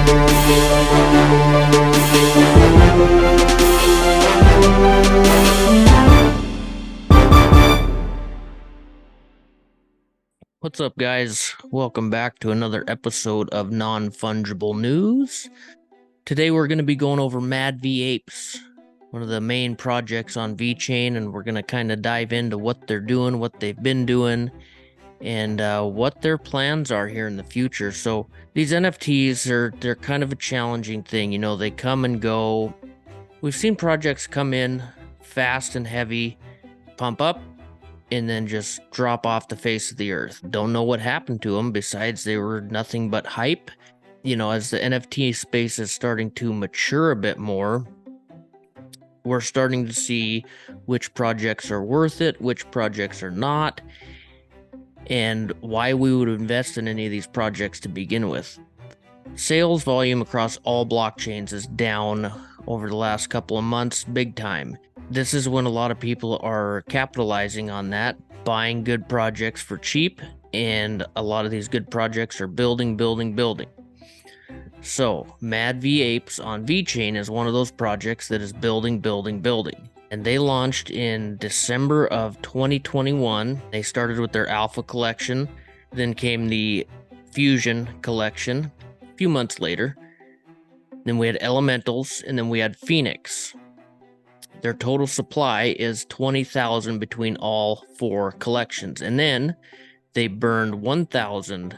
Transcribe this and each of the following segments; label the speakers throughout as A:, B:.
A: What's up, guys? Welcome back to another episode of Non-Fungible News. Today we're going to be going over Mad V Apes, one of the main projects on Vechain, and we're going to kind of dive into what they're doing, what they've been doing, and what their plans are here in the future. So these NFTs they're kind of a challenging thing. You know, they come and go. We've seen projects come in fast and heavy, pump up, and then just drop off the face of the earth. Don't know what happened to them besides they were nothing but hype. You know, as the NFT space is starting to mature a bit more, we're starting to see which projects are worth it, which projects are not, and why we would invest in any of these projects to begin with. Sales volume across all blockchains is down over the last couple of months, big time. This is when a lot of people are capitalizing on that, buying good projects for cheap, and a lot of these good projects are building. So, Mad V Apes on Vechain is one of those projects that is building. And they launched in December of 2021. They started with their Alpha collection, then came the Fusion collection a few months later. Then we had Elementals, and then we had Phoenix. Their total supply is 20,000 between all four collections. And then they burned 1,000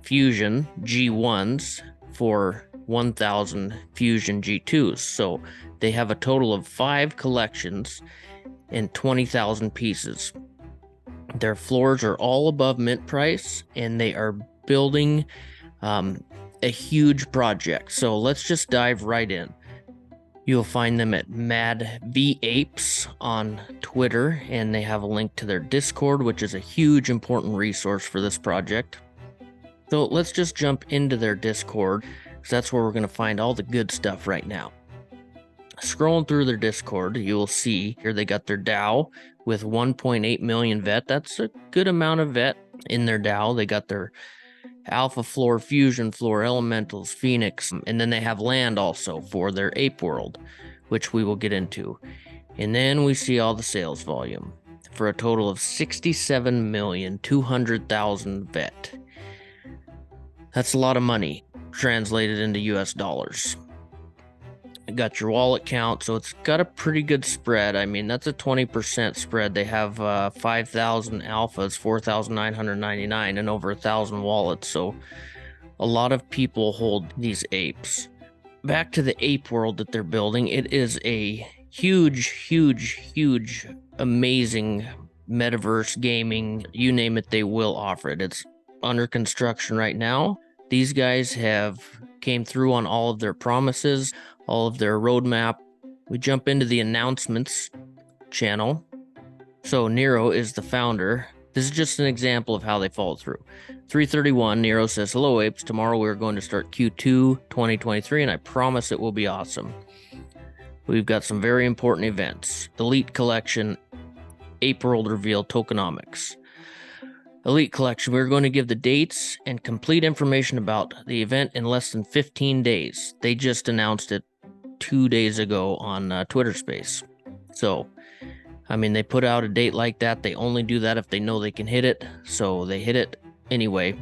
A: Fusion G1s for 1,000 Fusion G2s. So they have a total of 5 collections and 20,000 pieces. Their floors are all above mint price, and they are building a huge project. So let's just dive right in. You'll find them at Mad V Apes on Twitter, and they have a link to their Discord, which is a huge important resource for this project. So let's just jump into their Discord, because that's where we're going to find all the good stuff right now. Scrolling through their Discord, you will see here they got their DAO with 1.8 million VET. That's a good amount of VET in their DAO. They got their Alpha floor, Fusion floor, Elementals, Phoenix, and then they have land also for their Ape World, which we will get into. And then we see all the sales volume for a total of 67,200,000 VET. That's a lot of money translated into US dollars. You got your wallet count, so it's got a pretty good spread. I mean, that's a 20% spread. They have 5,000 alphas, 4,999, and over 1,000 wallets. So a lot of people hold these apes. Back to the ape world that they're building. It is a huge, amazing metaverse gaming. You name it, they will offer it. It's under construction right now. These guys came through on all of their promises, all of their roadmap. We jump into the announcements channel. So Nero is the founder. This is just an example of how they follow through. 331, Nero says, "Hello apes, tomorrow we're going to start Q2 2023, and I promise it will be awesome. We've got some very important events. Elite Collection, Ape World Reveal, Tokenomics. Elite Collection, we're going to give the dates and complete information about the event in less than 15 days. They just announced it 2 days ago on Twitter Space. So, I mean, they put out a date like that. They only do that if they know they can hit it. So they hit it anyway.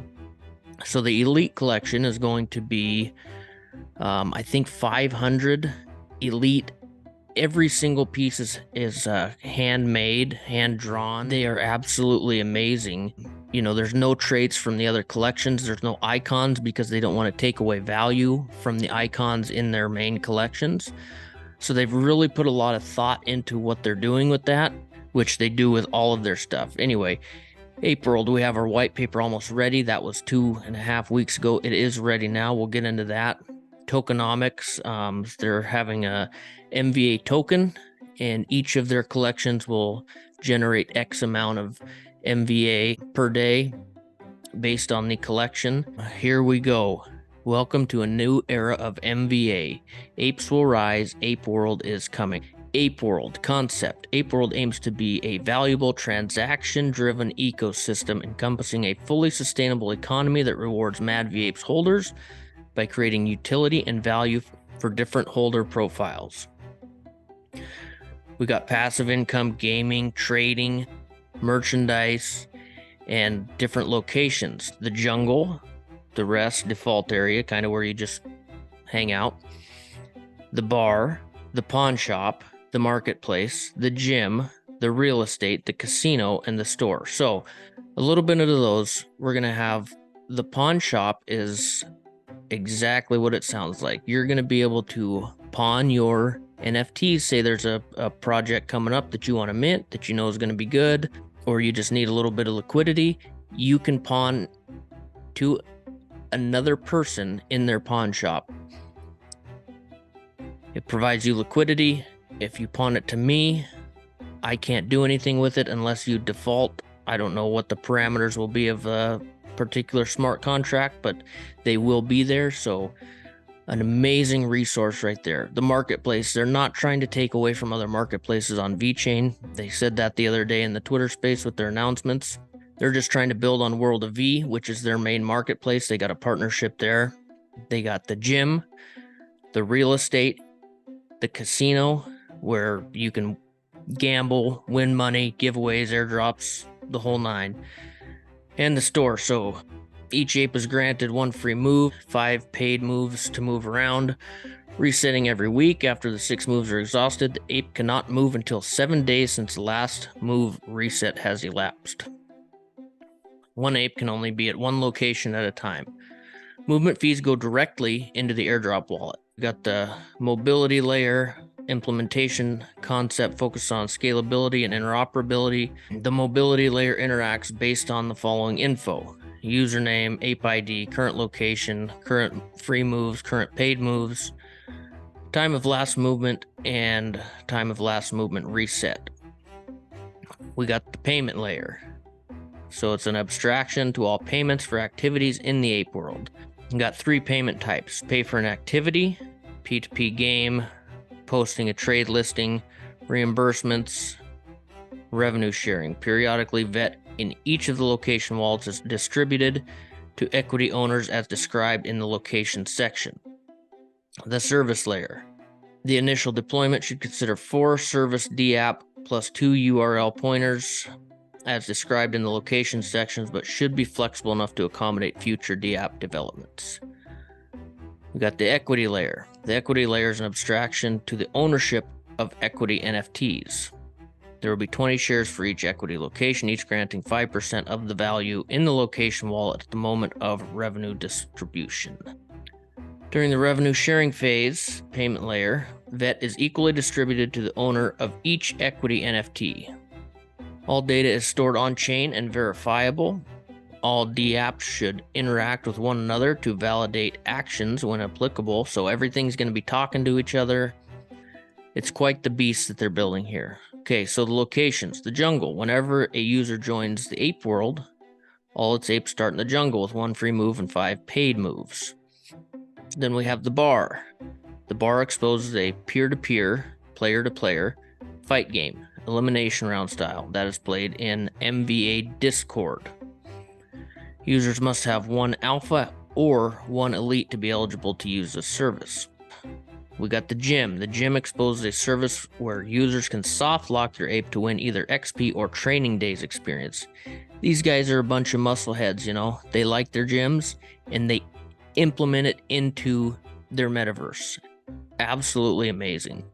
A: So the Elite Collection is going to be, I think, 500 Elite. Every single piece is handmade, hand-drawn. They are absolutely amazing. You know, there's no traits from the other collections. There's no icons because they don't want to take away value from the icons in their main collections. So they've really put a lot of thought into what they're doing with that, which they do with all of their stuff. Anyway, Ape World, we have our white paper almost ready. That was 2.5 weeks ago. It is ready now. We'll get into that. Tokenomics, they're having a MVA token, and each of their collections will generate X amount of MVA per day based on the collection. Here we go. Welcome to a new era of MVA. Apes will rise. Ape World is coming. Ape World concept. Ape World aims to be a valuable transaction-driven ecosystem encompassing a fully sustainable economy that rewards Mad V Apes holders, by creating utility and value for different holder profiles. We got passive income, gaming, trading, merchandise, and different locations. The jungle, the rest default area, kind of where you just hang out. The bar, the pawn shop, the marketplace, the gym, the real estate, the casino, and the store. So a little bit of those. We're going to have the pawn shop is exactly what it sounds like. You're going to be able to pawn your NFTs. Say there's a project coming up that you want to mint that you know is going to be good, or you just need a little bit of liquidity. You can pawn to another person in their pawn shop. It provides you liquidity. If you pawn it to me, I can't do anything with it unless you default. I don't know what the parameters will be of a particular smart contract, but they will be there. So an amazing resource right there. The marketplace, they're not trying to take away from other marketplaces on Vechain. They said that the other day in the Twitter space with their announcements. They're just trying to build on World of V, which is their main marketplace. They got a partnership there. They got the gym, the real estate, the casino, where you can gamble, win money, giveaways, airdrops, the whole nine, and the store. So each ape is granted 1 free move, 5 paid moves to move around, resetting every week. After the 6 moves are exhausted, the ape cannot move until 7 days since the last move reset has elapsed. 1 ape can only be at 1 location at a time. Movement fees go directly into the airdrop wallet. We got the mobility layer, implementation concept focused on scalability and interoperability. The mobility layer interacts based on the following info: username, ape ID, current location, current free moves, current paid moves, time of last movement, and time of last movement reset. We got the payment layer. So it's an abstraction to all payments for activities in the ape world. We got 3 payment types: pay for an activity, P2P game, posting a trade listing, reimbursements, revenue sharing. Periodically vet in each of the location wallets is distributed to equity owners as described in the location section. The service layer. The initial deployment should consider 4 service DApp plus 2 URL pointers as described in the location sections, but should be flexible enough to accommodate future DApp developments. We got the equity layer. The equity layer is an abstraction to the ownership of equity NFTs. There will be 20 shares for each equity location, each granting 5% of the value in the location wallet at the moment of revenue distribution. During the revenue sharing phase, payment layer, VET is equally distributed to the owner of each equity NFT. All data is stored on-chain and verifiable. All DApps should interact with one another to validate actions when applicable, so everything's going to be talking to each other. It's quite the beast that they're building here. Okay, so the locations. The jungle. Whenever a user joins the ape world, all its apes start in the jungle with 1 free move and 5 paid moves. Then we have the bar. The bar exposes a peer-to-peer, player-to-player fight game, elimination round style, that is played in MVA Discord. Users must have 1 alpha or 1 elite to be eligible to use this service. We got the gym. The gym exposes a service where users can soft lock their ape to win either XP or training days experience. These guys are a bunch of muscleheads, you know. They like their gyms and they implement it into their metaverse. Absolutely amazing.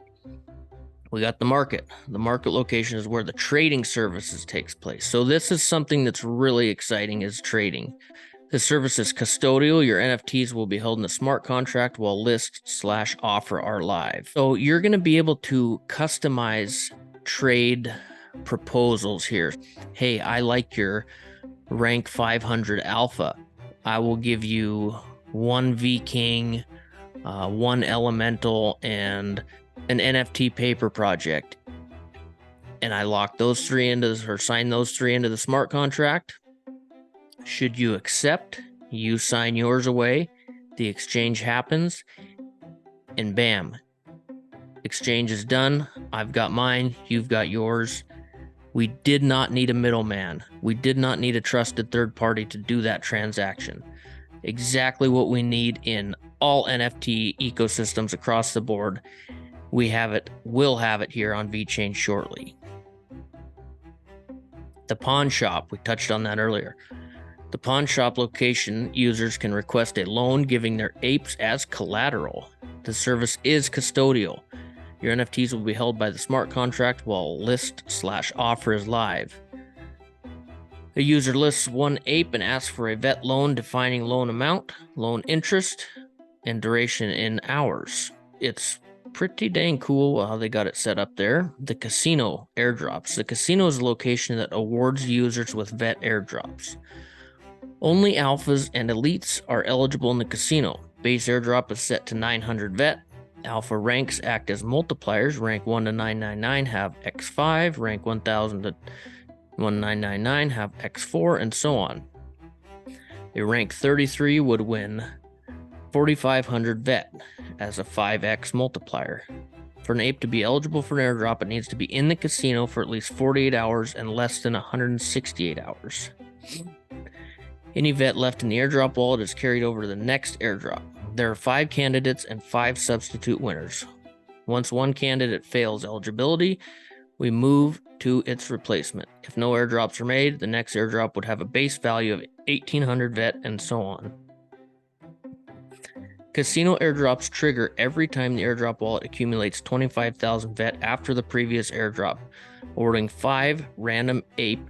A: We got the market. The market location is where the trading services takes place. So this is something that's really exciting, is trading. The service is custodial. Your NFTs will be held in a smart contract while list/offer are live. So you're going to be able to customize trade proposals here. Hey, I like your rank 500 alpha. I will give you 1 V King, 1 elemental, and an NFT paper project. And I lock those 3 into, or sign those 3 into the smart contract. Should you accept, you sign yours away, the exchange happens, and bam, exchange is done. I've got mine, you've got yours. We did not need a middleman. We did not need a trusted third party to do that transaction. Exactly what we need in all NFT ecosystems across the board. We'll have it here on Vechain shortly. The pawn shop, we touched on that earlier. The pawn shop location, users can request a loan giving their apes as collateral. The service is custodial. Your NFTs will be held by the smart contract while list/offer is live. A user lists one ape and asks for a vet loan, defining loan amount, loan interest, and duration in hours. It's pretty dang cool how they got it set up there. The casino airdrops. The casino is a location that awards users with vet airdrops. Only alphas and elites are eligible in the casino. Base airdrop is set to 900 vet. Alpha ranks act as multipliers. Rank 1 to 999 have X5. Rank 1000 to 1999 have X4, and so on. A rank 33 would win 4,500 vet as a 5x multiplier. For an ape to be eligible for an airdrop, it needs to be in the casino for at least 48 hours and less than 168 hours. Any vet left in the airdrop wallet is carried over to the next airdrop. There are 5 candidates and 5 substitute winners. Once one candidate fails eligibility, we move to its replacement. If no airdrops are made, the next airdrop would have a base value of 1,800 vet, and so on. Casino airdrops trigger every time the airdrop wallet accumulates 25,000 vet after the previous airdrop, awarding 5 random ape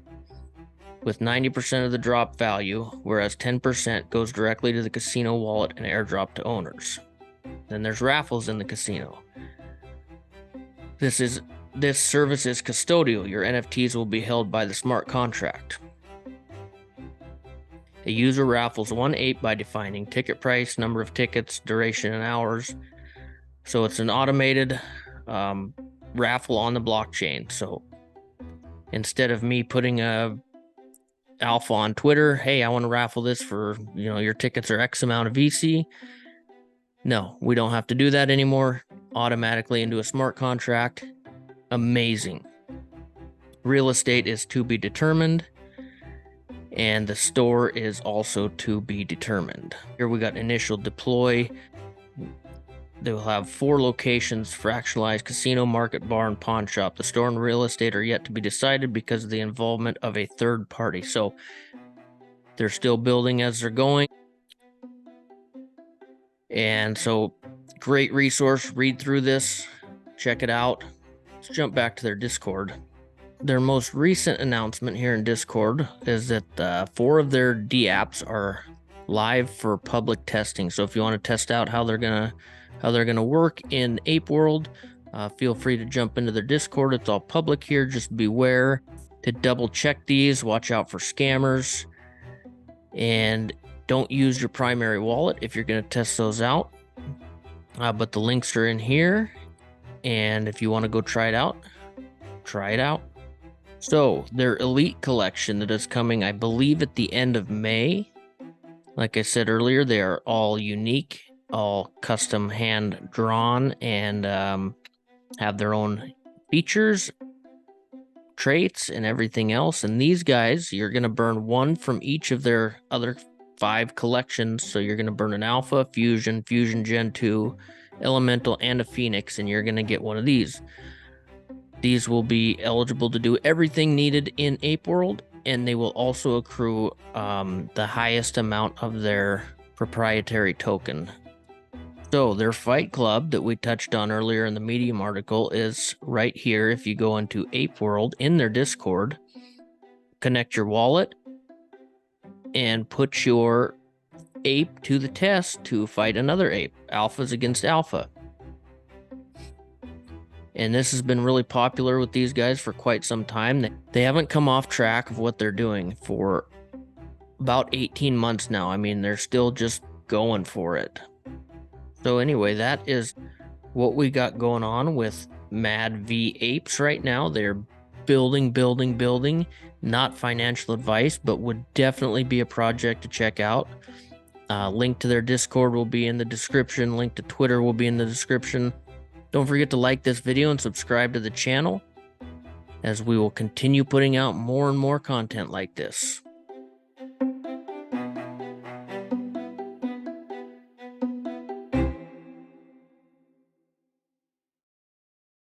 A: with 90% of the drop value, whereas 10% goes directly to the casino wallet and airdrop to owners. Then there's raffles in the casino. This service is custodial. Your NFTs will be held by the smart contract. A user raffles one ape by defining ticket price, number of tickets, duration, and hours. So it's an automated raffle on the blockchain. So instead of me putting a alpha on Twitter, hey, I want to raffle this for, your tickets are X amount of VC. No, we don't have to do that anymore. Automatically into a smart contract. Amazing. Real estate is to be determined, and the store is also to be determined. Here we got initial deploy. They will have 4 locations: fractionalized casino, market, bar, and pawn shop. The store and real estate are yet to be decided because of the involvement of a third party. So they're still building as they're going. And so great resource. Read through this. Check it out. Let's jump back to their Discord. Their most recent announcement here in Discord is that 4 of their D apps are live for public testing. So if you want to test out how they're gonna work in Ape World, feel free to jump into their Discord. It's all public here. Just beware to double check these. Watch out for scammers, and don't use your primary wallet if you're going to test those out. But the links are in here, and if you want to go try it out, try it out. So their Elite collection that is coming, I believe, at the end of May. Like I said earlier, they are all unique, all custom hand drawn, and have their own features, traits, and everything else. And these guys, you're going to burn 1 from each of their other 5 collections. So you're going to burn an Alpha, Fusion Gen 2, Elemental, and a Phoenix, and you're going to get one of these. These will be eligible to do everything needed in Ape World, and they will also accrue the highest amount of their proprietary token. So their Fight Club that we touched on earlier in the Medium article is right here. If you go into Ape World in their Discord, connect your wallet, and put your ape to the test to fight another ape. Alphas against alpha. And this has been really popular with these guys for quite some time. They haven't come off track of what they're doing for about 18 months now. I mean, they're still just going for it. So anyway, that is what we got going on with Mad V Apes right now. They're building. Not financial advice, but would definitely be a project to check out. Link to their Discord will be in the description. Link to Twitter will be in the description. Don't forget to like this video and subscribe to the channel, as we will continue putting out more and more content like this.